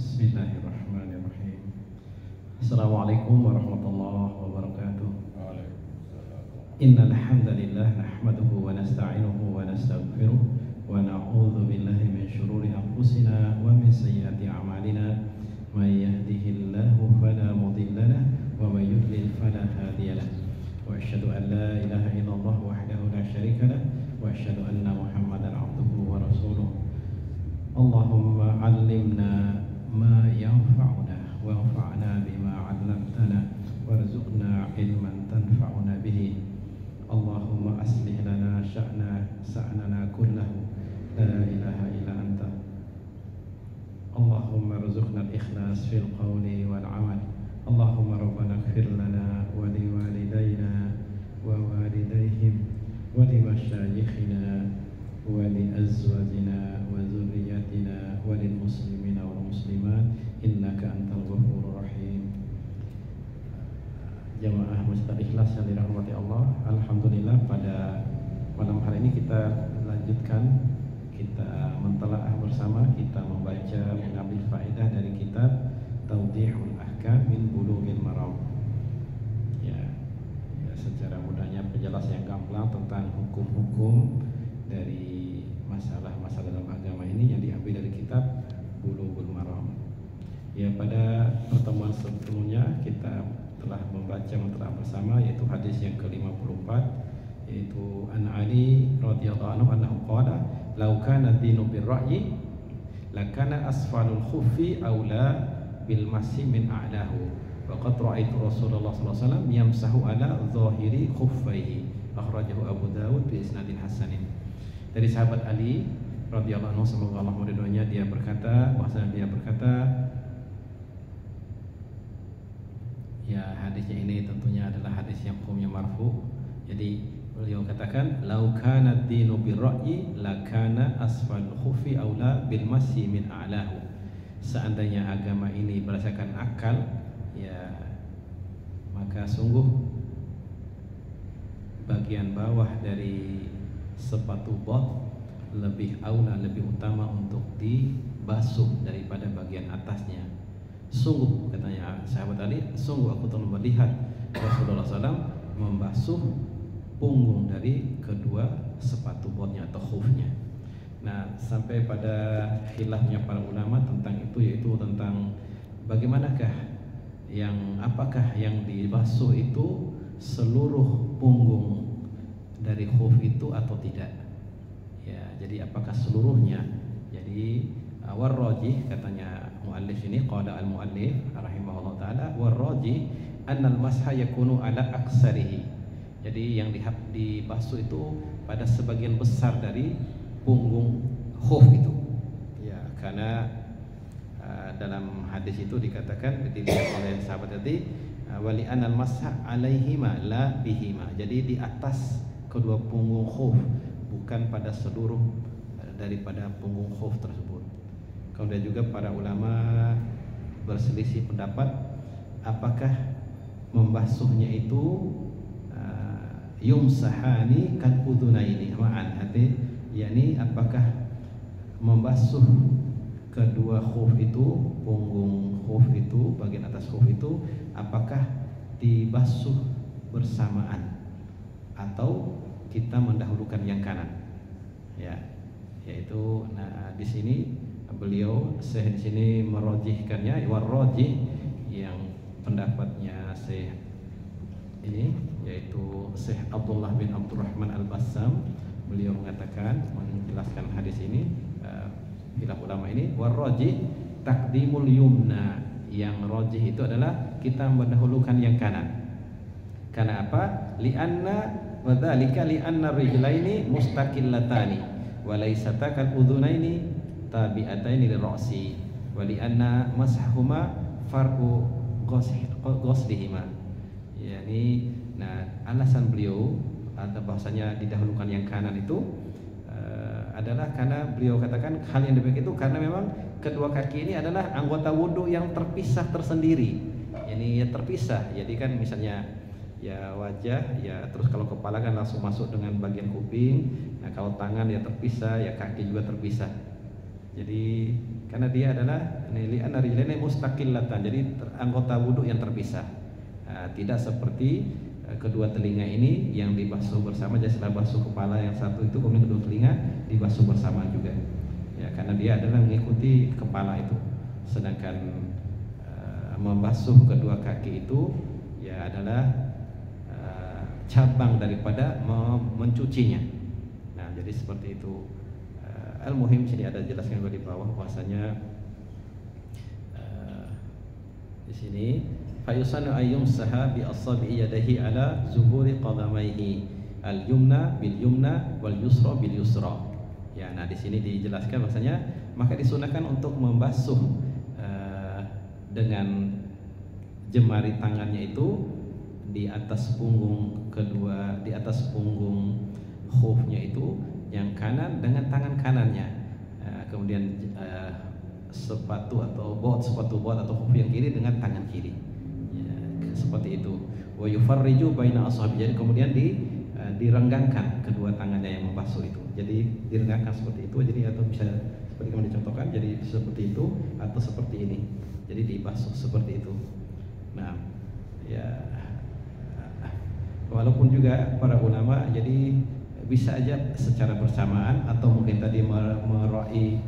Bismillahirrahmanirrahim. Assalamualaikum warahmatullahi wabarakatuh. Innal hamdalillah nahmaduhu wa nasta'inuhu wa nastaghfiruh wa na'udzu billahi min shururi anfusina wa min sayyiati a'malina. May yahdihillahu fala mudilla lahu wa may yudlil fala hadiya lahu. Wa asyhadu an la ilaha illallah wahdahu la syarika lahu wa asyhadu anna Muhammadan 'abduhu wa rasuluh. Allahumma 'allimna ma yanfa'una wanfa'na bima 'allamtana warzuqna 'ilman tanfa'una bihi. Allahumma aslih lana sha'nana kullahu la ilaha illa anta. Allahumma rzuqna al-ikhlas fil qawli wal 'amal. Allahumma rabbana ighfir lana wa liwalidayna wa walidayhim wa limashayikhina wa liazwajina wa dzurriyyatina wa lil muslimina wal muslimat innaka antal ghafurur rahim. Jamaah Masjid Ikhlas yang dirahmati Allah, alhamdulillah pada malam hari ini kita lanjutkan, kita mentelaah bersama, kita membaca, mengambil faedah dari kitab Tawdihul Ahkam min Bulughil Maram. Ya, secara mudahnya penjelasan yang gamblang tentang hukum-hukum dari masalah-masalah dalam agama ini yang diambil dari kitab Bulughul Maram. Ya, pada pertemuan sebelumnya kita telah membaca mentelaah bersama, yaitu hadis yang ke-54, yaitu An Ali radhiyallahu anhu annahu qala law kana ad-dinu bir-ra'yi lakana asfalul khuffi aula bil masi min a'lahu wa qad ra'aitu Rasulullah sallallahu alaihi wasallam yamsahu ala dhahiri khuffaihi akhrajahu Abu Dawud bi isnadin hasanin. Dari sahabat Ali radhiyallahu anhu, semoga Allah meridhoinya, dia berkata, ya, hadisnya ini tentunya adalah hadis yang hukumnya marfu. Jadi beliau katakan, "Lau kana ad-dinu bir-ra'yi lakana asfalul khuffi aula bil masi min a'lahu." Seandainya agama ini berdasarkan akal, ya, maka sungguh bagian bawah dari sepatu bot lebih aula, lebih utama untuk dibasuh daripada bagian atasnya. Sungguh, katanya sahabat Ali, sungguh aku telah melihat Rasulullah SAW membasuh punggung dari kedua sepatu botnya atau khufnya. Nah, sampai pada khilafnya para ulama tentang itu, yaitu tentang bagaimanakah apakah yang dibasuh itu seluruh punggung dari khuf itu atau tidak. Ya, jadi apakah seluruhnya? Jadi warrajih, katanya muallif ini, qala al-muallif rahimahullah taala, warrajih annal masha yakunu ala aksarihi. Jadi yang dibasuh itu pada sebagian besar dari punggung khuf itu. Ya, karena dalam hadis itu dikatakan, dilihat oleh sahabat tadi, wali anal masha alaihima la bihima. Jadi di atas kedua punggung khuf, bukan pada seluruh daripada punggung khuf tersebut. Kemudian juga para ulama berselisih pendapat apakah membasuhnya itu yumsahani kan udunaini ma'an hati, yakni apakah membasuh kedua khuf itu, punggung khuf itu, bagian atas khuf itu, apakah dibasuh bersamaan atau kita mendahulukan yang kanan, ya, yaitu di sini beliau Syekh di sini merojihkannya, warrojih yang pendapatnya Syekh ini, yaitu Syekh Abdullah bin Abdurrahman Al-Bassam. Beliau mengatakan, menjelaskan hadis ini, khilaf ulama ini, warrojih takdimul yumna, yang rojih itu adalah kita mendahulukan yang kanan. Karena apa? Lianna wadzalika lianna rijlaini mustaqillatani wa laysata kal udhunaini tabi'ataini lirra'si wa lianna mashahuma far'u ghuslihima. Yani, alasan beliau atau bahasanya didahulukan yang kanan itu adalah karena beliau katakan hal yang demikian itu karena memang kedua kaki ini adalah anggota wudhu yang terpisah tersendiri. Yani terpisah. Jadi kan misalnya ya wajah, ya terus kalau kepala kan langsung masuk dengan bagian kuping. Nah, kalau tangan ya terpisah, ya kaki juga terpisah. Jadi Karena dia adalah li'anna rijlaini mustaqillatan, jadi anggota wudhu yang terpisah. Tidak seperti kedua telinga ini yang dibasuh bersama. Jadi setelah basuh kepala yang satu itu, kemudian kedua telinga dibasuh bersama juga. Ya, karena dia adalah mengikuti kepala itu. Sedangkan membasuh kedua kaki itu ya adalah cabang daripada mencucinya. Nah, jadi seperti itu. Al-muhim sini ada jelaskan di bawah bahwasanya di sini fayusanu ayyumsaha bi asabi'i yadihi ala zuhuri qadamaihi al-yumna bil yumna wal yusra bil yusra. Ya, nah di sini dijelaskan bahwasanya maka disunahkan untuk membasuh dengan jemari tangannya itu di atas punggung kedua, di atas punggung khufnya itu yang kanan dengan tangan kanannya, kemudian sepatu bot atau khuf yang kiri dengan tangan kiri, ya, seperti itu. Wa yufarriju baina ashabi, jadi kemudian direnggangkan kedua tangannya yang membasuh itu, jadi direnggangkan seperti itu. Jadi atau bisa seperti yang dicontohkan, jadi seperti itu atau seperti ini, jadi dibasuh seperti itu. Nah, ya walaupun juga para ulama jadi bisa aja secara bersamaan atau mungkin tadi merai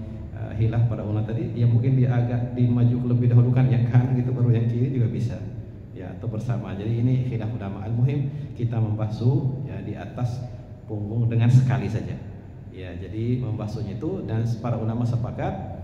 hilaf pada ulama tadi, dia mungkin dia agak dimaju lebih dahulu kan yang kanan gitu baru yang kiri juga bisa, ya, atau bersama. Jadi ini hilaf ulama. Al-muhim kita membasuh ya di atas punggung dengan sekali saja, ya. Jadi membasuhnya itu, dan para ulama sepakat.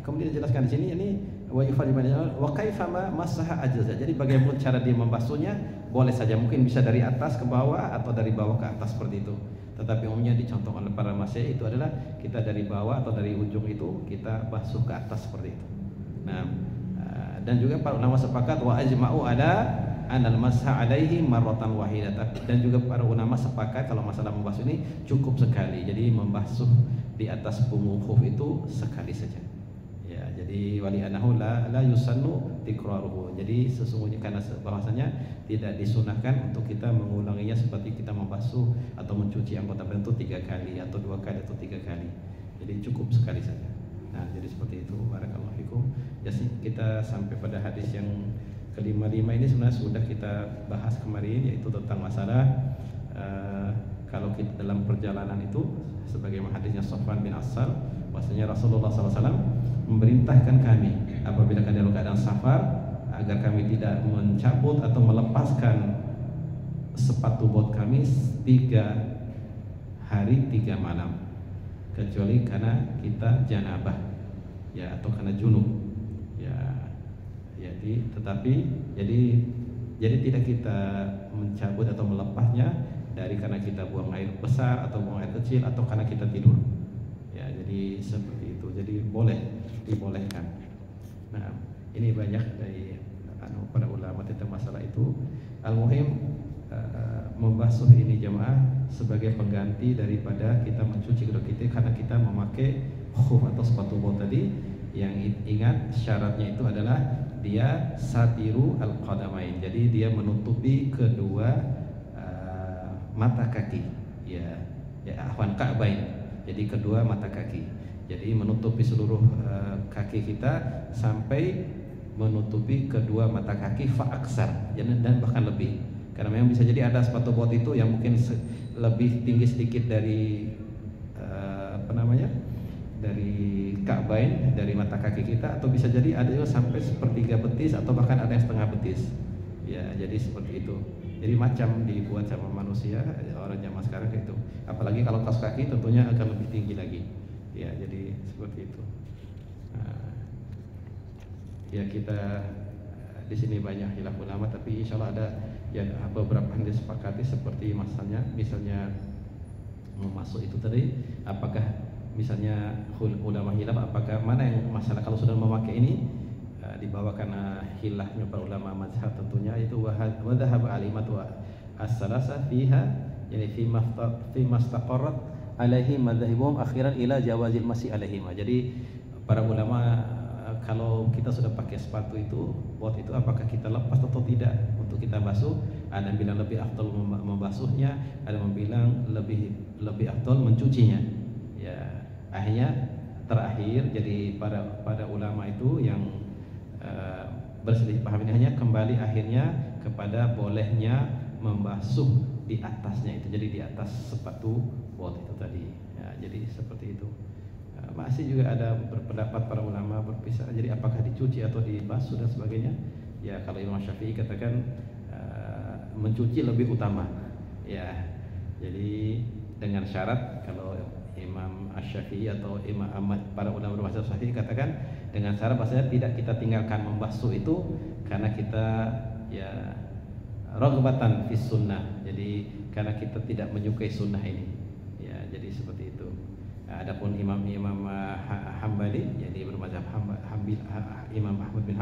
Kemudian dijelaskan di sini ini wa kaifa masaha ajza. Jadi bagaimana cara dia membasuhnya, boleh saja, mungkin bisa dari atas ke bawah atau dari bawah ke atas seperti itu. Tetapi umumnya dicontohkan oleh para masyayikh itu adalah kita dari bawah atau dari ujung itu kita basuh ke atas seperti itu. Nah, dan juga para ulama sepakat wa ajma'u ala anal masha alaihi marratan wahidatan, dan juga para ulama sepakat kalau masalah membasuh ini cukup sekali. Jadi membasuh di atas punggung khuf itu sekali saja. Ya, jadi wali anahu la yusannu tikraruhu. Jadi sesungguhnya karena bahwasanya tidak disunahkan untuk kita mengulanginya seperti kita membasuh atau mencuci anggota badan itu 3 kali atau 2 kali atau 3 kali. Jadi cukup sekali saja. Nah, jadi seperti itu. Barakallahu fikum. Jadi kita sampai pada hadis yang ke-55 ini sebenarnya sudah kita bahas kemarin, yaitu tentang masalah kalau kita dalam perjalanan itu, sebagaimana hadisnya Sofwan bin Asal, bahwasanya Rasulullah SAW memerintahkan kami apabila kami dalam keadaan safar agar kami tidak mencabut atau melepaskan sepatu bot kami 3 hari 3 malam, kecuali karena kita janabah, ya, atau karena junub, ya. Jadi tidak kita mencabut atau melepasnya dari karena kita buang air besar atau buang air kecil atau karena kita tidur, ya. Jadi seperti itu. Jadi dibolehkan. Nah, ini banyak dari para ulama tentang masalah itu. Al-muhim membasuh ini jemaah sebagai pengganti daripada kita mencuci kedua kita karena kita memakai khuf atau sepatu bot tadi. Yang ingat syaratnya itu adalah dia satiru al-qadamain. Jadi dia menutupi kedua mata kaki, ya ahwan ka'bain. Jadi kedua mata kaki. Jadi menutupi seluruh kaki kita sampai menutupi kedua mata kaki fa'aksar, dan bahkan lebih. Karena memang bisa jadi ada sepatu bot itu yang mungkin lebih tinggi sedikit dari dari ka'bain, dari mata kaki kita, atau bisa jadi ada juga sampai sepertiga betis atau bahkan ada yang setengah betis. Ya, jadi seperti itu. Jadi macam dibuat sama manusia, orang zaman sekarang itu. Apalagi kalau kaos kaki tentunya akan lebih tinggi lagi. Ya, jadi seperti itu. Nah, ya kita di sini banyak khilaf ulama, tapi insya Allah ada ya beberapa yang disepakati seperti misalnya memasuk itu tadi, apakah misalnya ulama khilaf apakah mana yang masalah kalau sudah memakai ini dibawakan khilafnya para ulama mazhab tentunya itu wadhahab alimatu as-salasa fiha, yani fi mastaqarrat alaihi madzhabum akhiran ila jawazil masih alaihi. Jadi para ulama kalau kita sudah pakai sepatu itu, bot itu, apakah kita lepas atau tidak untuk kita basuh? Ada yang bilang lebih afdal membasuhnya, ada yang bilang lebih afdal mencucinya. Ya, akhirnya terakhir. Jadi pada ulama itu yang berselisih paham ini hanya kembali akhirnya kepada bolehnya membasuh di atasnya itu, jadi di atas sepatu bot itu tadi ya, jadi seperti itu. Masih juga ada berpendapat para ulama berpisah, jadi apakah dicuci atau dibasuh dan sebagainya. Ya kalau Imam Syafi'i katakan mencuci lebih utama ya, jadi dengan syarat kalau Imam Asy-Syafi'i atau Imam Ahmad, para ulama bermadzhab Syafi'i katakan dengan syarat bahasanya tidak kita tinggalkan membasuh itu karena kita ya raghbatan fis sunnah, jadi karena kita tidak menyukai sunnah ini ya, jadi seperti itu. Adapun Imam Hambali, jadi bermadzhab Imam Ahmad bin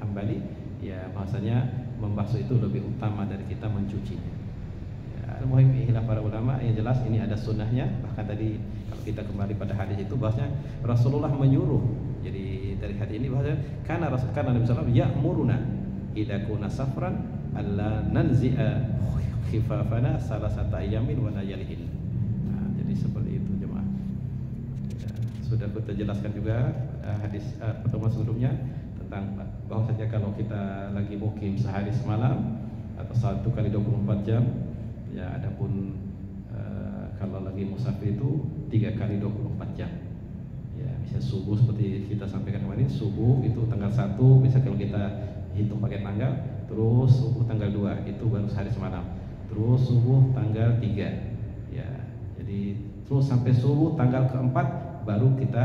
Hambali ya, bahasanya membasuh itu lebih utama dari kita mencucinya. Al-muhim ihlah para ulama, yang jelas ini ada sunnahnya. Bahkan tadi kalau kita kembali pada hadis itu bahasanya Rasulullah menyuruh. Jadi dari hadis ini bahasanya karena Nabi sallallahu alaihi wasallam ya'muruna idza kunna safran alla nanzi'a khifafana salasata ayamin wa layalihin. Nah, jadi seperti itu jemaah. Ya, sudah kita jelaskan juga hadis pertemuan sebelumnya tentang bahwasanya kalau kita lagi mukim sehari semalam atau 1 kali 24 jam ya, adapun kalau lagi musafir itu 3 kali 24 jam. Ya, misalnya subuh seperti kita sampaikan kemarin, subuh itu tanggal 1, misalnya kalau kita hitung pakai tanggal, terus subuh tanggal 2 itu baru sehari semalam. Terus subuh tanggal 3. Ya, jadi terus sampai subuh tanggal keempat baru kita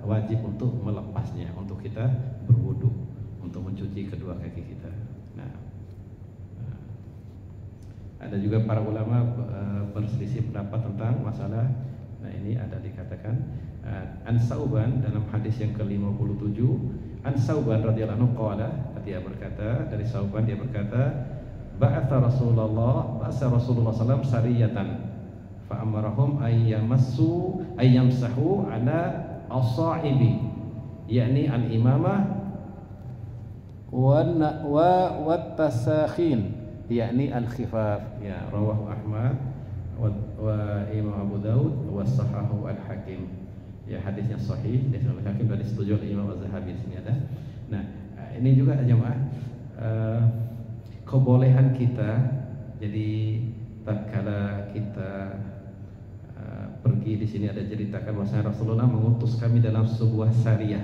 wajib untuk melepasnya, untuk kita berwudu, untuk mencuci kedua kaki kita. Ada juga para ulama berselisih pendapat tentang masalah. Nah ini ada dikatakan An Sauban dalam hadis yang ke-57, An Sauban radhiyallahu anhu qala, dia berkata, dari Sauban dia berkata, ba'atha Rasulullah sallallahu sariyatan fa amarahum ayyamsahu ala as-sa'ibi, yakni al-imamah wa tasakhin, yakni al-khifaf ya, rawahu Ahmad wa Imam Abu Daud wa sahahu al-Hakim ya, hadisnya sahih dari al-Hakim, dari setuju oleh Imam Az-Zahabi. Di sini ada. Nah, ini juga jemaah kebolehan kita. Jadi tatkala kita pergi, di sini ada ceritakan bahwa Rasulullah mengutus kami dalam sebuah sariyah.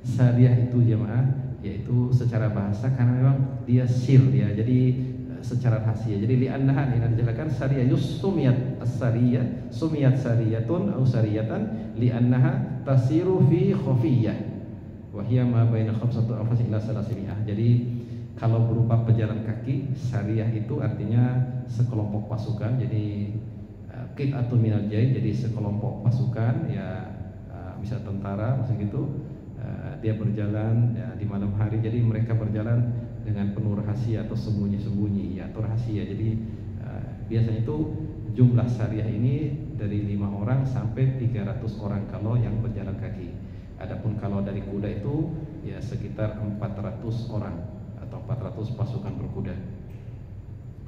Sariyah itu jemaah yaitu secara bahasa karena memang dia sir ya, jadi secara rahasia. Jadi li'annaha, ini dijelaskan sariyah sumiyat as-sariyah, sumiyat sariyatun atau sariyatan li'annaha tasiru fi khafiyah wa hiya ma baina khamsatu anfas ila salasimi'ah. Jadi kalau berupa pejalan kaki, sariyah itu artinya sekelompok pasukan. Jadi qit'atun minal jaysh, jadi sekelompok pasukan ya, misal tentara maksud gitu. Dia berjalan ya, di malam hari, jadi mereka berjalan dengan penuh rahasia atau sembunyi-sembunyi ya, atau rahasia. Jadi biasanya itu jumlah sariyah ini dari 5 orang sampai 300 orang kalau yang berjalan kaki. Adapun kalau dari kuda itu ya sekitar 400 orang atau 400 pasukan berkuda.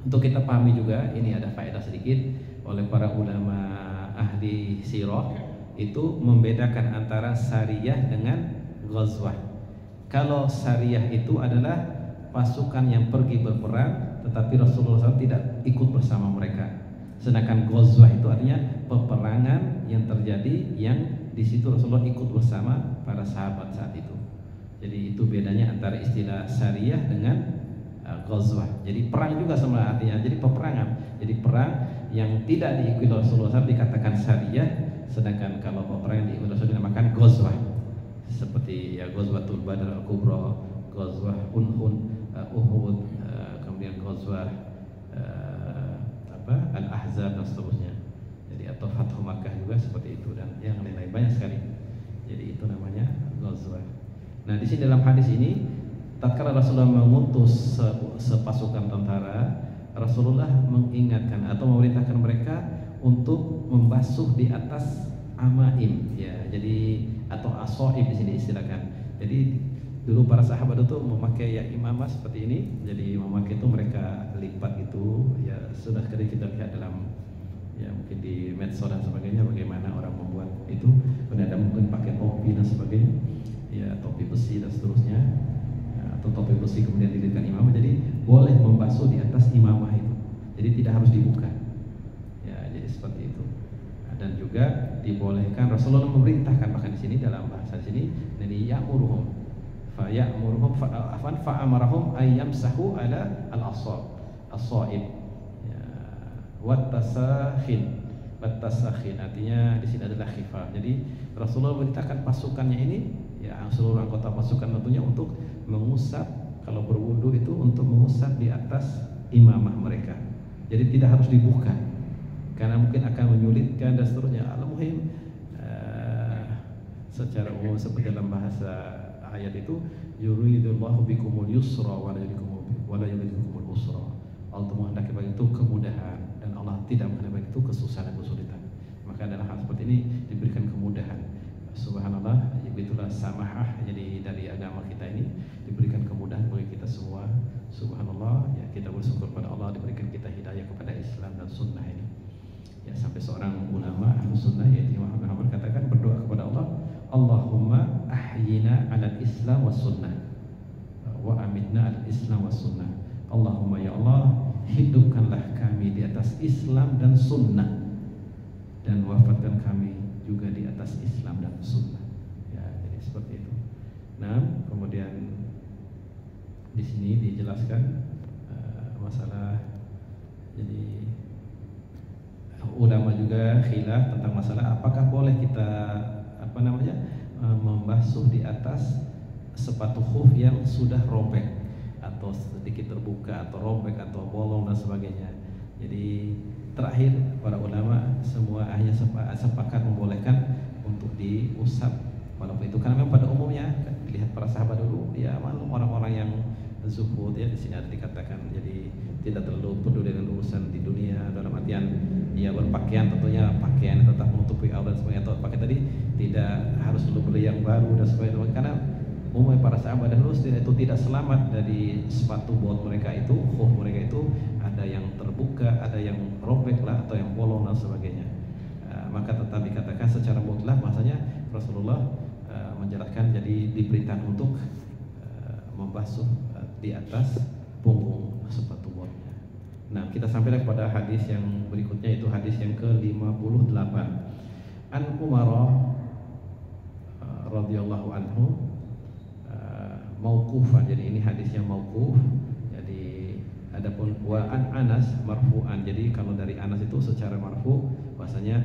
Untuk kita pahami juga, ini ada faedah sedikit oleh para ulama ahli sirah, itu membedakan antara sariyah dengan ghazwah. Kalau sariyah itu adalah pasukan yang pergi berperang, tetapi Rasulullah SAW tidak ikut bersama mereka. Sedangkan ghazwah itu artinya peperangan yang terjadi, yang di situ Rasulullah ikut bersama para sahabat saat itu. Jadi itu bedanya antara istilah sariyah dengan ghazwah. Jadi perang juga sama artinya, jadi peperangan. Jadi perang yang tidak diikuti Rasulullah SAW dikatakan sariyah, sedangkan kalau peperangan diikuti Rasulullah dinamakan ghazwah. Seperti ya Ghazwatul Badr Al-Kubra, Ghazwah Uhud, kemudian Ghazwah Al-Ahzab dan seterusnya. Jadi atau Fathu Makkah juga seperti itu, dan yang lain-lain banyak sekali. Jadi itu namanya ghazwah. Nah, di sini dalam hadis ini tatkala Rasulullah mengutus sepasukan tentara, Rasulullah mengingatkan atau memerintahkan mereka untuk membasuh di atas amaim ya. Jadi atau asoib di sini istilahkan. Jadi dulu para sahabat itu memakai ya imamah seperti ini. Jadi memakai itu mereka lipat itu ya, sudah kita lihat dalam ya mungkin di medsos dan sebagainya bagaimana orang membuat itu, kemudian ada mungkin pakai topi dan sebagainya, ya topi besi dan seterusnya, ya, atau topi besi kemudian didirikan imamah. Jadi boleh membasuh di atas imamah itu, jadi tidak harus dibuka, ya jadi seperti itu. Dan juga dibolehkan, Rasulullah memerintahkan, bahkan di sini dalam bahasa di sini, jadi ya'muruhum fa'amarahum ayyamsahu ala al-asa'ib, ya, wattasakhin artinya di sini adalah khifaf. Jadi Rasulullah memerintahkan pasukannya ini, ya seluruh anggota pasukan tentunya untuk mengusap, kalau berwudu itu untuk mengusap di atas imamah mereka. Jadi tidak harus dibuka, karena mungkin akan menyulitkan dan seterusnya. Al-muhim secara umum seperti dalam bahasa ayat itu, yuridullahu bikumul yusra wa la yuridukumul usra. Allah menghendaki bagi itu kemudahan dan Allah tidak menghendaki bagi itu kesusahan dan kesulitan. Maka dalam hal seperti ini diberikan kemudahan. Subhanallah, itulah samahah. Jadi dari agama kita ini diberikan kemudahan bagi kita semua. Subhanallah, ya kita bersyukur pada Allah diberikan kita hidayah kepada Islam dan sunnah ini. Ya sampai seorang ulama ahlu sunnah yaitu Imam Ahmad katakan, berdoa kepada Allah, Allahumma ahyina ala Islam wa sunnah wa amitna ala Islam wa sunnah. Allahumma ya Allah, hidupkanlah kami di atas Islam dan sunnah, dan wafatkan kami juga di atas Islam dan sunnah. Ya jadi seperti itu. Nah kemudian di sini dijelaskan masalah, jadi ulama juga khilaf tentang masalah apakah boleh kita membasuh di atas sepatu khuf yang sudah robek atau sedikit terbuka atau robek atau bolong dan sebagainya. Jadi terakhir para ulama semua hanya sepakat membolehkan untuk diusap, walaupun itu karena memang pada umumnya lihat para sahabat dulu, ya orang-orang yang zuhud, ya di sini ada dikatakan, jadi tidak terlalu peduli dengan urusan di dunia, dalam artian ya berpakaian tentunya pakaian tetap menutupi aurat dan sebagainya, atau pakai tadi tidak harus selalu beli yang baru dan sebagainya, karena umumnya para sahabat dahulu itu tidak selamat dari sepatu bot mereka itu, khuf mereka itu ada yang terbuka, ada yang robek lah, atau yang bolong dan sebagainya. Maka tetap dikatakan secara mutlak bahasanya Rasulullah menjelaskan, jadi diperintahkan untuk membasuh di atas punggung sepatu botnya. Nah, kita sampai kepada hadis yang berikutnya, itu hadis yang ke-58. An Umar radhiyallahu anhu mauqufan. Jadi ini hadisnya mauquf. Jadi adapun wa an Anas marfu'an. Jadi kalau dari Anas itu secara marfu bahasanya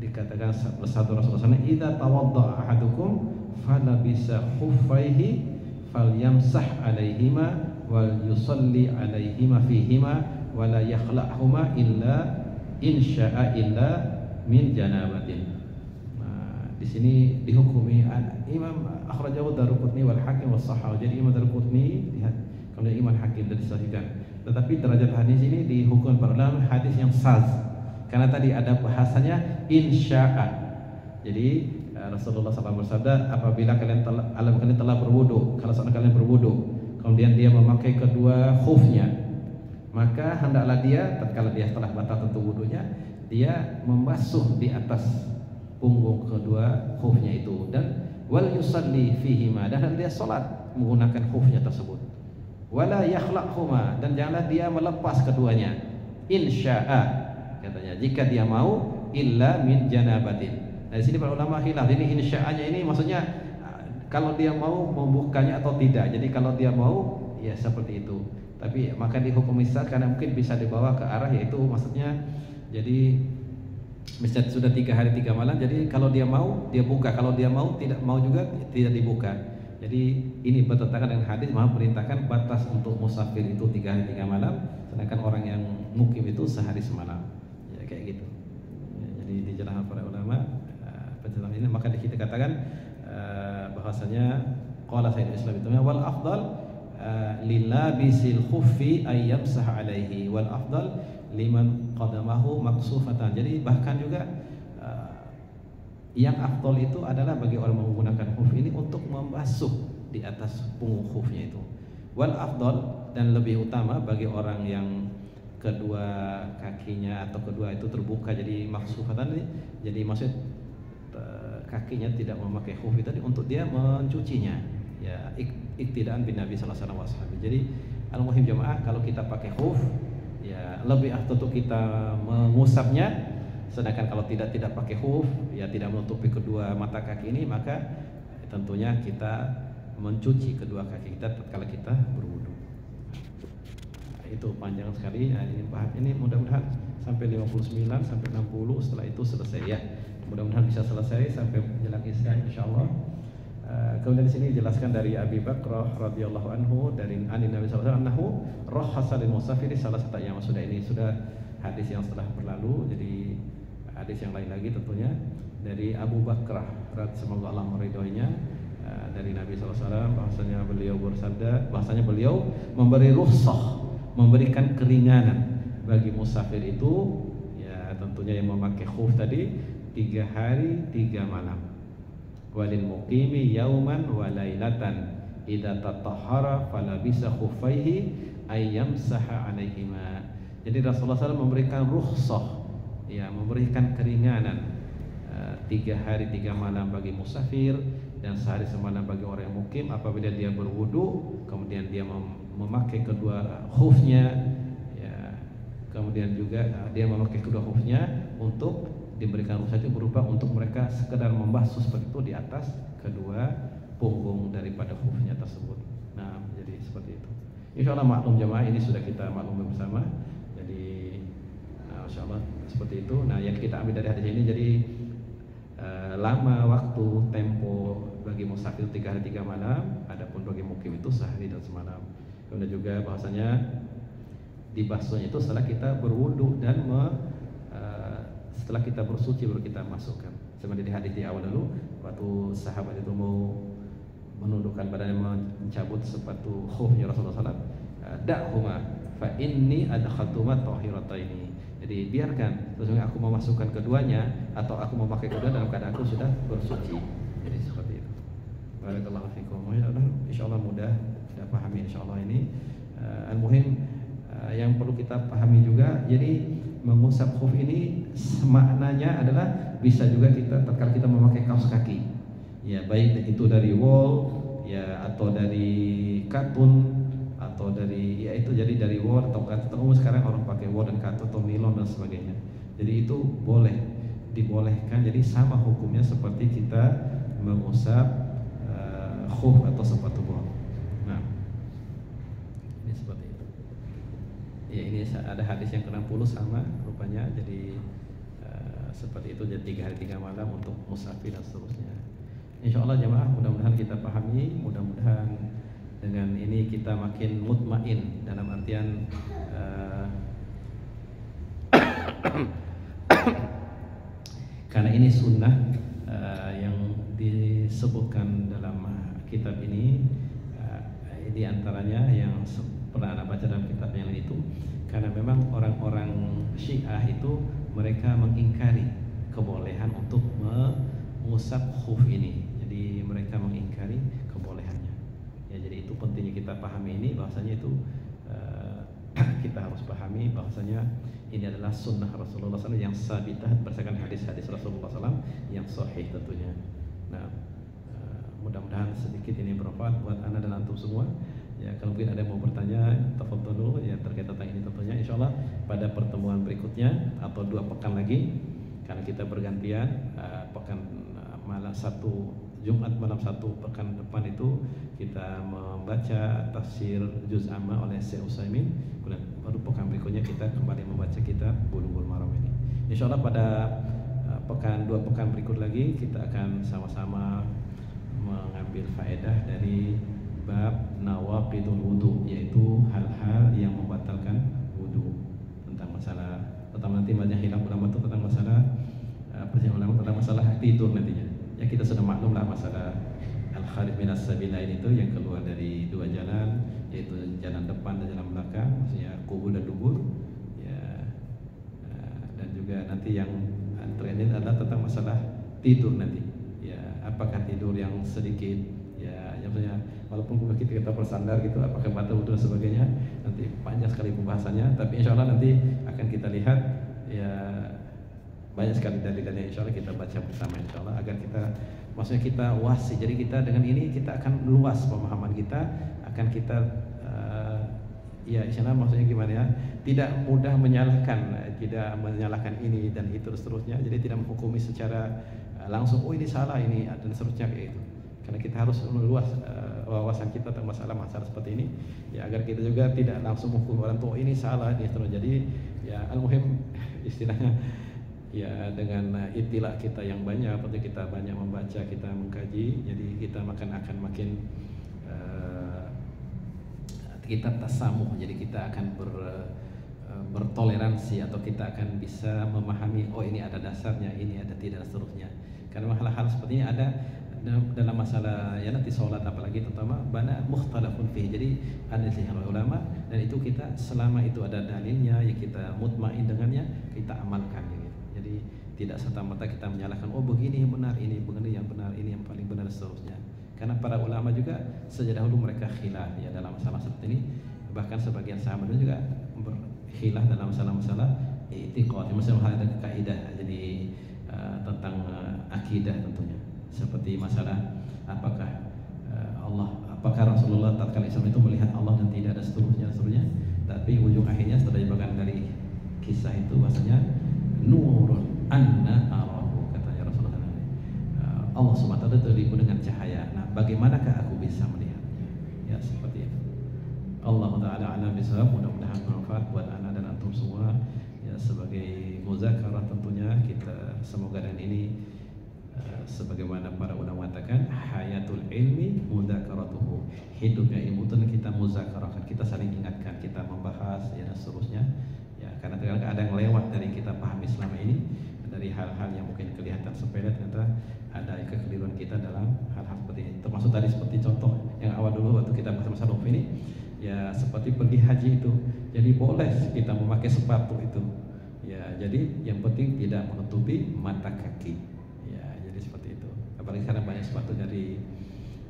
dikatakan bersabda Rasulullah SAW, idza tawadda'a ahadukum falabisa khuffaihi falyamsah alaihima wal yusalli alaihima fihima wala yakhla'huma illa insya'a illa min janabatin. Nah, di sini dihukumi Imam akhrajahu Daruqutni wal Hakim was Sahih. Jadi Imam Daruqutni lihat, kalau Imam Hakim dari disahihkan. Tetapi derajat hadis ini dihukum para ulama hadis yang saz. Karena tadi ada bahasanya insya'a. Jadi Rasulullah SAW bersabda, apabila kalian telah berwudu, kalau seorang kalian berwudu, kemudian dia memakai kedua khufnya, maka hendaklah dia, tatkala dia telah batal tentu wudunya, dia membasuh di atas punggung kedua khufnya itu, dan wal yusalli fihima, dan dia salat menggunakan khufnya tersebut, wala yakhla'huma, dan janganlah dia melepas keduanya, insya'a, katanya jika dia mau, illa min janabatin. Nah, di sini para ulama khilaf. Ini insya'anya ini maksudnya kalau dia mau membukanya atau tidak. Jadi kalau dia mau ya seperti itu. Tapi maka dihukum misal karena mungkin bisa dibawa ke arah yaitu maksudnya jadi misalnya sudah 3 hari 3 malam, jadi kalau dia mau dia buka, kalau dia mau tidak mau juga tidak dibuka. Jadi ini bertentangan dengan hadis Muhammad perintahkan batas untuk musafir itu 3 hari 3 malam, sedangkan orang yang mukim itu sehari semalam. Ya kayak gitu. Ya, jadi dijelaskan para ulama penjelasan ini, maka kita katakan bahwasanya qala sayyidul Islam itu wal afdal lilabisil khuffi ayyamsah alaihi wal afdal liman qadamahu maqsufatan. Jadi bahkan juga yang afdal itu adalah bagi orang menggunakan khuf ini untuk membasuh di atas punggung khufnya itu. Wal afdal, dan lebih utama bagi orang yang kedua kakinya atau kedua itu terbuka jadi maksufatan, jadi maksud kakinya tidak memakai khuf itu tadi untuk dia mencucinya, ya iktidaan bin Nabi sallallahu alaihi wasallam. Jadi al-muhim jamaah, kalau kita pakai khuf ya lebih afdal untuk kita mengusapnya, sedangkan kalau tidak pakai khuf ya tidak menutupi kedua mata kaki ini, maka tentunya kita mencuci kedua kaki kita tatkala kita berwudu. Nah, itu panjang sekali. Nah, ini mudah-mudahan sampai 59 sampai 60, setelah itu selesai ya. Mudah-mudahan bisa selesai sampai menjelang isya insyaallah. Kemudian di sini dijelaskan dari Abi Bakrah radhiyallahu anhu dari Nabi sallallahu alaihi wasallam annahu rahhasa lil musafiri, salah satu yang sudah hadis yang setelah berlalu. Jadi hadis yang lain lagi tentunya dari Abu Bakrah, semoga Allah meridhoinya, dari Nabi SAW bahasanya beliau bersabda, bahasanya beliau memberi rukhsah, memberikan keringanan bagi musafir itu ya tentunya yang memakai khuf tadi 3 hari 3 malam. Walil muqimi yauman wa lailatan idza tatahhara falabisa khuffaihi ayyamsaha alaihima. Jadi Rasulullah SAW memberikan rukhsah, ya memberikan keringanan 3 hari 3 malam bagi musafir dan sehari semalam bagi orang yang mukim apabila dia berwudu, kemudian dia memakai kedua khufnya, ya, kemudian juga dia memakai kedua khufnya untuk diberikan rukhsah itu berupa untuk mereka sekedar membasuh seperti itu di atas kedua punggung daripada khufnya tersebut. Nah, jadi seperti itu. Insyaallah maklum jamaah, ini sudah kita maklumi bersama. Jadi insyaallah seperti itu. Nah, yang kita ambil dari hadis ini jadi lama waktu tempo bagi musafir 3 hari 3 malam, adapun bagi mukim itu sehari dan semalam. Kemudian juga bahwasanya dibasuhnya itu setelah kita berwudu dan setelah kita bersuci baru kita masukkan. Seperti di hadis di awal dulu, waktu sahabat itu mau menundukkan badannya mencabut sepatu khufnya Rasulullah SAW, da'huma fa inni adkhaltuma tahirataini. Jadi biarkan, sesungguhnya aku memasukkan keduanya atau aku memakai kedua dalam keadaan aku sudah bersuci. Jadi seperti itu. Barakallahu fikum. Insyaallah mudah kita pahami insyaallah ini. Al-muhim yang perlu kita pahami juga, jadi mengusap khuf ini maknanya adalah bisa juga kita tatkala kita memakai kaos kaki. Ya, baik itu dari wool ya atau dari katun atau dari ya itu, jadi dari wool atau katun. Sekarang orang pakai wool dan katun atau nilon dan sebagainya. Jadi itu boleh, dibolehkan. Jadi sama hukumnya seperti kita mengusap khuf atau sepatu bot. Nah, ini seperti itu. Ya, ini ada hadis yang ke-60 sama rupanya. Jadi seperti itu, jadi 3 hari 3 malam untuk musafir dan seterusnya. Insyaallah jamaah, mudah-mudahan kita pahami, mudah-mudahan dengan ini kita makin mutmain dalam artian karena ini sunnah yang disebutkan dalam kitab ini, di antaranya yang pernah Anda baca dalam kitab yang lain itu, karena memang orang-orang Syiah itu mereka mengingkari kebolehan untuk mengusap khuf ini. Jadi mereka mengingkari kebolehannya. Ya, jadi itu pentingnya kita pahami ini, bahwasanya itu kita harus pahami bahwasanya ini adalah sunnah Rasulullah SAW yang sabitah berdasarkan hadis-hadis Rasulullah SAW yang sahih tentunya. Nah, mudah-mudahan sedikit ini bermanfaat buat Anda dan antum semua. Ya, kalau mungkin ada yang mau bertanya, tafadhalu ya terkait tentang ini tentunya. Insyaallah pada pertemuan berikutnya atau 2 pekan lagi, karena kita bergantian, pekan malam 1 Jumat malam 1 pekan depan itu kita membaca tafsir juz amma oleh Syekh Utsaimin. Kemudian baru pekan berikutnya kita kembali membaca kitab Bulughul Maram ini. Insyaallah pada 2 pekan berikut lagi kita akan sama-sama mengambil faedah dari bab nawaqidul wudu, yaitu hal-hal yang membatalkan wudu, tentang masalah, terutama nanti banyak hilaf ulama itu tentang masalah perselisihan ulama tentang masalah tidur nantinya. Ya, kita sudah maklum lah masalah al-kharij minas sabilain itu yang keluar dari 2 jalan, yaitu jalan depan dan jalan belakang, maksudnya kubur dan dubur. Ya, dan juga nanti yang terakhir adalah tentang masalah tidur nanti. Ya, apakah tidur yang sedikit Ya, maksudnya walaupun kita bersandar gitu, apakah batal wudhu dan sebagainya, nanti panjang sekali pembahasannya. Tapi insya Allah nanti akan kita lihat ya banyak sekali dalil-dalil, insya Allah kita baca bersama insya Allah agar kita, maksudnya kita wasi. Jadi kita dengan ini kita akan luas pemahaman kita, akan kita ya insya Allah, maksudnya gimana ya, tidak mudah menyalahkan, tidak menyalahkan ini dan itu seterusnya. Jadi tidak menghukumi secara langsung, oh ini salah ini dan seterusnya kayak gitu. Karena kita harus meluas wawasan kita tentang masalah-masalah seperti ini, ya agar kita juga tidak langsung menghukum orang tua ini salah ini terus. Jadi ya al-muhim istilahnya ya dengan itilak kita yang banyak, seperti kita banyak membaca, kita mengkaji, jadi kita akan makin kita tasamuh, jadi kita akan bertoleransi, atau kita akan bisa memahami, oh ini ada dasarnya, ini ada tidak, seterusnya. Karena hal-hal seperti ini ada dalam masalah ya nanti sholat, apalagi terutama bana mukhtalafun fihi, jadi ada sihir ulama, dan itu kita selama itu ada dalilnya ya kita mutmain dengannya, kita amalkan gitu. Jadi tidak serta-merta kita menyalahkan, oh begini yang benar, ini begini yang benar, ini yang paling benar, seterusnya. Karena para ulama juga sejak dahulu mereka khilaf ya dalam masalah seperti ini, bahkan sebagian sahabat juga berkhilaf dalam masalah-masalah i'tiqad, masalah kaidah, jadi tentang akidah tentunya. Seperti masalah apakah apakah Rasulullah tatkala Islam itu melihat Allah dan tidak ada seterusnya. Tapi ujung akhirnya setelah dibagikan dari kisah itu bahasanya nurun anna arahu, katanya Rasulullah. Allah SWT itu diliputi dengan cahaya. Nah, bagaimanakah aku bisa melihatnya? Ya seperti itu. Allah Ta'ala a'lam bishawab. Mudah-mudahan bermanfaat buat anak dan antum semua. Ya sebagai muzakarah tentunya kita semoga dan ini sebagaimana para ulama katakan, hayatul ilmi mudzakaratuhu, hidupnya ilmu itu kita muzakarahkan, kita saling ingatkan, kita membahas ya dan seterusnya. Ya karena terkadang ada yang lewat dari kita pahami selama ini, dari hal-hal yang mungkin kelihatan sepele, ternyata ada kekeliruan kita dalam hal-hal seperti ini. Termasuk tadi seperti contoh yang awal dulu waktu kita bersama Rof ini, ya seperti pergi haji itu, jadi boleh kita memakai sepatu itu. Ya jadi yang penting tidak menutupi mata kaki. Apalagi sekarang banyak sepatu dari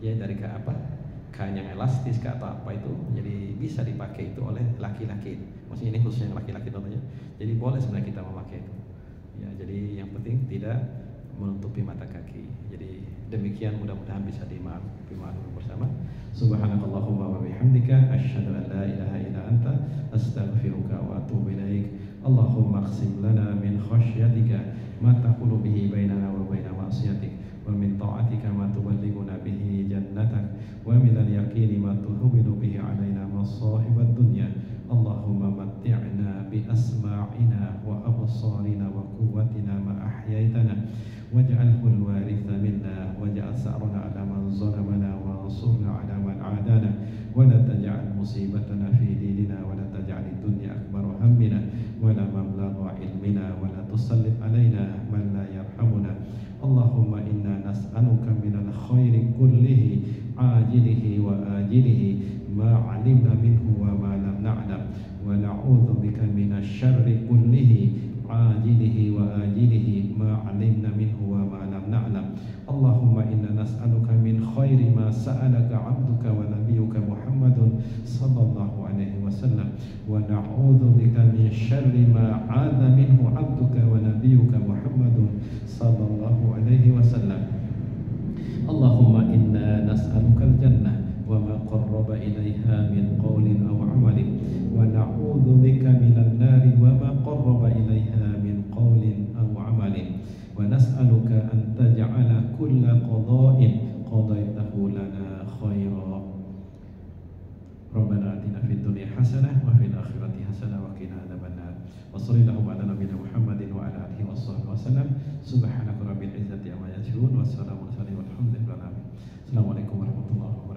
kain yang elastis ke atau apa itu, jadi bisa dipakai itu oleh laki-laki. Maksudnya ini khususnya laki-laki tentunya. Jadi boleh sebenarnya kita memakai itu. Ya, jadi yang penting tidak menutupi mata kaki. Jadi demikian, mudah-mudahan bisa dimaklumi bersama. Subhanakallahumma wa bihamdika asyhadu an la ilaha illa anta astaghfiruka wa atubu ilaik. Allahumma aqsim lana min khasyatika ma taqulu bihi bainana wa baina ma'siyatik, wa min ta'atika ma tuballighuna bihi jannatak, wa min al-yaqini ma tuhawwinu bihi 'alaina masa'ibad dunya. Allahumma matti'na bi asma'ina wa absarina wa quwwatina ma ahyaitana, waj'alhu al-waritha minna, waj'al sa'rana 'ala man zalamana wa ansurna 'ala man 'adana, wa la taj'al musibatana fi dinina, wa la taj'al ad-dunya akbar hammina wa la mablagha ilmina, wa la tusallit 'alaina man la yarhamuna. Allahumma inna nas'aluka minal khairi kullihi ajilihi wa ajilihi ma 'alimna minhu wa ma lam na'lam, wa na'udzu bika minasy syarri kullihi ajilihi wa ajilihi ma 'alimna minhu wa ma lam na'lam. Allahumma inna nas'aluka min khairi ma sa'alaka 'abduka wa nabiyyuka Muhammadun sallallahu alaihi wasallam, wa na'udzu bika min syarri ma 'adza minhu 'abduka wa nabiyyuka Muhammadun sallallahu alaihi wasallam. Allahumma inna nas'aluka al-jannah wa ma qarraba ilaiha min qawlin aw 'amalin, wa na'udzu bika minan nari wa ma qarraba ilaiha min qawlin aw 'amalin, wa nas'aluka an taj'ala kulla qada'in qadaytahu lana khairan. Rabbana atina fid dunya hasanah wa fil akhirati hasanah wa qina adzabannar. Wa sallallahu ala nabiyyina Muhammadin wa ala alihi washabbihi wasallam. Subhanaka rabbil izzati amma yasifun wa salamun alal mursalin walhamdulillahi rabbil alamin. Assalamualaikum warahmatullahi wabarakatuh.